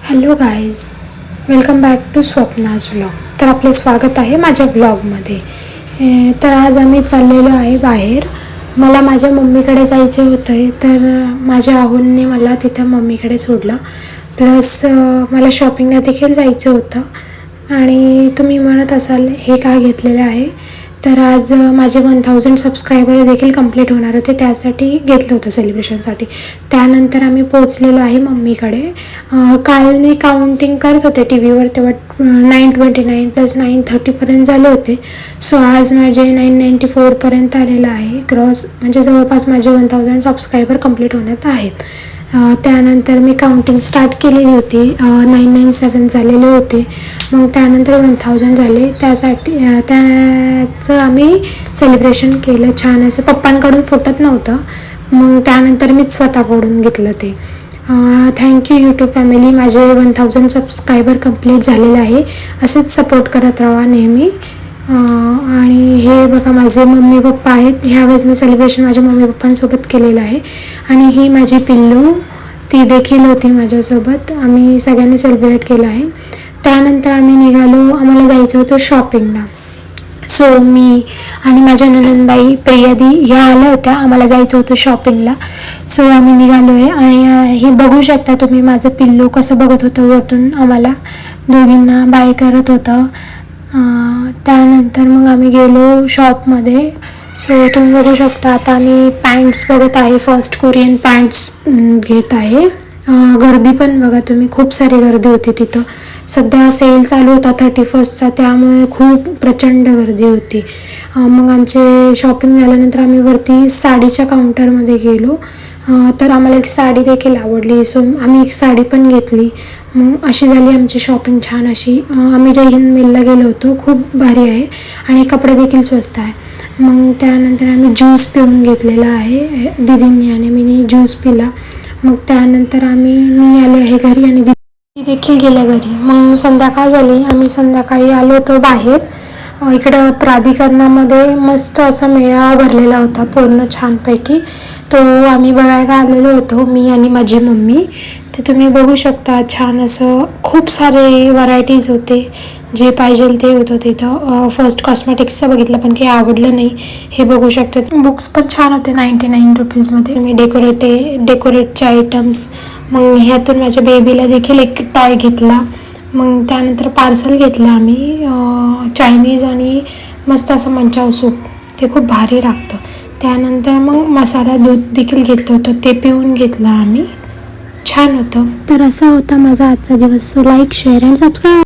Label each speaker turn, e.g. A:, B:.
A: Hello guys, welcome back to Swapna's vlog. तर आपले स्वागत आहे माझ्या व्लॉगमध्ये. तर आज आम्ही चाललेलो आहे बाहेर. मला माझ्या मम्मीकडे जायचे होते, तर माझ्या आहुंनी मला तिथं मम्मीकडे सोडलं. प्लस मला शॉपिंगला देखील जायचं होतं. आणि तुम्ही म्हणत असाल हे काय घेतलेलं आहे, तर आज माझे 1000 सबस्क्रायबर देखील कंप्लीट होणार होते, त्यासाठी घेतलं होतं सेलिब्रेशनसाठी. त्यानंतर आम्ही पोचलेलो आहे मम्मीकडे. काल मी काउंटिंग करत होते टी व्हीवर, तेव्हा 929 + 930पर्यंत झाले होते. सो आज माझे 994पर्यंत आलेलं आहे क्रॉस, म्हणजे जवळपास माझे 1000 सबस्क्रायबर कंप्लीट होण्यात आहेत. त्यानंतर मी काउंटिंग स्टार्ट केलेली होती. 997 झालेले होते. मग त्यानंतर 1000 झाले. त्याचं आम्ही सेलिब्रेशन केलं छान असं. पप्पांकडून फुटत नव्हतं, मग त्यानंतर मीच स्वतःकडून घेतलं ते. थँक्यू यूट्यूब फॅमिली, माझे 1000 सबस्क्रायबर कंप्लीट झालेलं आहे. असेच सपोर्ट करत राहा नेहमी. आणि हे बघा माझे मम्मी पप्पा आहेत. ह्यावेळेस मी सेलिब्रेशन माझ्या मम्मी पप्पांसोबत केलेलं आहे. आणि ही माझी पिल्लू, ती देखील होती माझ्यासोबत. आम्ही सगळ्यांनी सेलिब्रेट केलं आहे. त्यानंतर आम्ही निघालो, आम्हाला जायचं होतं शॉपिंगला. सो मी आणि माझ्या ननंदबाई प्रियादी ह्या आल्या होत्या. आम्हाला जायचं होतं शॉपिंगला. सो आम्ही निघालो आहे. आणि हे बघू शकता तुम्ही, माझं पिल्लू कसं बघत होतं वरतून, आम्हाला दोघींना बाय करत होतं. त्यानंतर मग आम्ही गेलो शॉपमध्ये. सो तुम्ही बघू शकता, आता आम्ही पॅन्ट्स बघत आहे. फर्स्ट कोरियन पॅन्ट्स घेत आहे. गर्दी पण बघा तुम्ही, खूप सारी गर्दी होती तिथं. सध्या सेल चालू होता 31st, त्यामुळे खूप प्रचंड गर्दी होती. मग आमचे शॉपिंग झाल्यानंतर आम्ही वरती साडीच्या काउंटरमध्ये गेलो. तर आम्हाला एक साडी देखील आवडली, सो आम्ही एक साडी पण घेतली. मग अशी झाली आमची शॉपिंग छान अशी. आम्ही जय हिंद मिलला गेलो होतो, खूप भारी आहे आणि कपडे देखील स्वस्त आहे. मग त्यानंतर आम्ही ज्यूस पिऊन घेतलेला आहे. दीदींनी आणि मीनी ज्यूस पिला. मग त्यानंतर मी आले आहे घरी आणि दीदी देखील गेल्या घरी. मग संध्याकाळ झाली, आम्ही संध्याकाळी आलो होतो बाहेर. इकडं प्राधिकरणामध्ये मस्त असा मेळावा भरलेला होता पूर्ण छानपैकी. तो आम्ही बघायला आलेलो होतो, मी आणि माझी मम्मी. ते तुम्ही बघू शकता, छान असं खूप सारे व्हरायटीज होते. जे पाहिजे ते होतं तिथं. फर्स्ट कॉस्मेटिक्सचं बघितलं, पण काही आवडलं नाही. हे बघू शकता, बुक्स पण छान होते 99 रुपीजमध्ये. मी डेकोरेटचे आयटम्स. मग ह्यातून माझ्या बेबीला देखील एक टॉय घेतला. मग त्यानंतर पार्सल घेतलं आम्ही चायनीज आणि मस्त असं मंचाव सूप, ते खूप भारी लागतं. त्यानंतर मग मसाला दूध देखील घेतलं होतं, ते पिऊन घेतलं आम्ही. छान होतं. तर असा होता माझा आजचा दिवस. So like, share and subscribe.